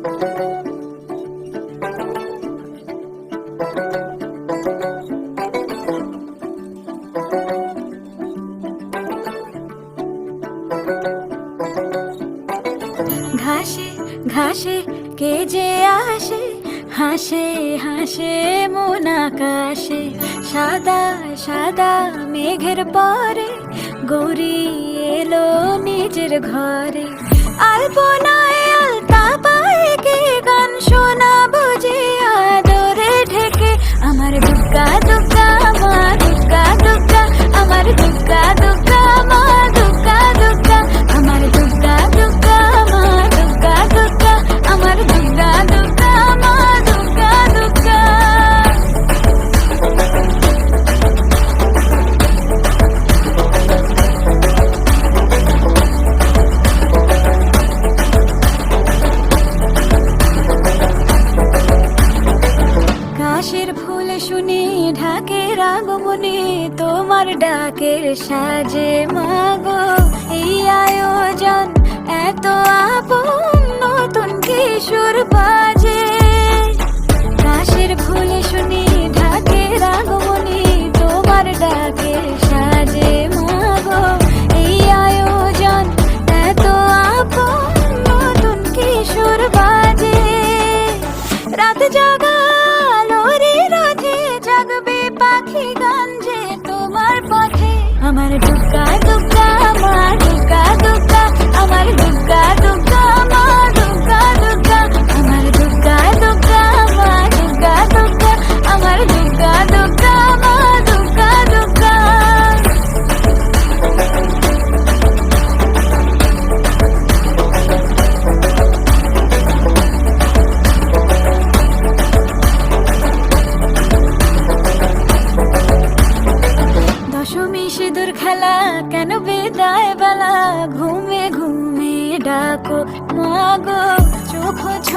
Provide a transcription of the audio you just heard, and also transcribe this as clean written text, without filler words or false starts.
ঘাসে ঘাসে কে যে আসে, হাসে হাসে মন আকাশে। সাদা সাদা মেঘের পরে গৌরী এলো নিজের ঘরে। আলপনায় আলতা পায়ে কে গান শোনাবো যে আদরে ঢেকে। আমার দুগ্গা দুগ্গা মা দুগ্গা দুগ্গা, আমার দুগ্গা দুগ্গা মা দুগ্গা দুগ্গা, আমার দুগ্গা দুগ্গা মা দুগ্গা দুগ্গা, আমার দুগ্গা দুগ্গা মা দুগ্গা দুগ্গা। কাশের ফুল শুনে ঢাকের আগমনে, তোমার ডাকের সাজে মাগো এই আয়োজন এত আপন, নতুন কিশোর বাজে। কাশের ফুল শুনে ঢাকের আগমনে, তোমার ডাকের সাজে মাগো এই আয়োজন এত আপন, নতুন কিশোর বাজে। রাত জাগা আলোরে রাধে জাগবে পাখি গান যে তোমার পথে। আমার দুগ্গা দুগ্গা মা দুগ্গা দুগ্গা, আমার দুগ্গা দুগ্গা মা দুগ্গা দুগ্গা, আমার দুগ্গা দুগ্গা মা দুগ্গা দুগ্গা, আমার দুগ্গা দুগ্গা মা দুগ্গা দুগ্গা। দশমী সিঁদুর খেলা কেন বিদায় বেলা, ঘুমে ঘুমে ডাকো মাগো।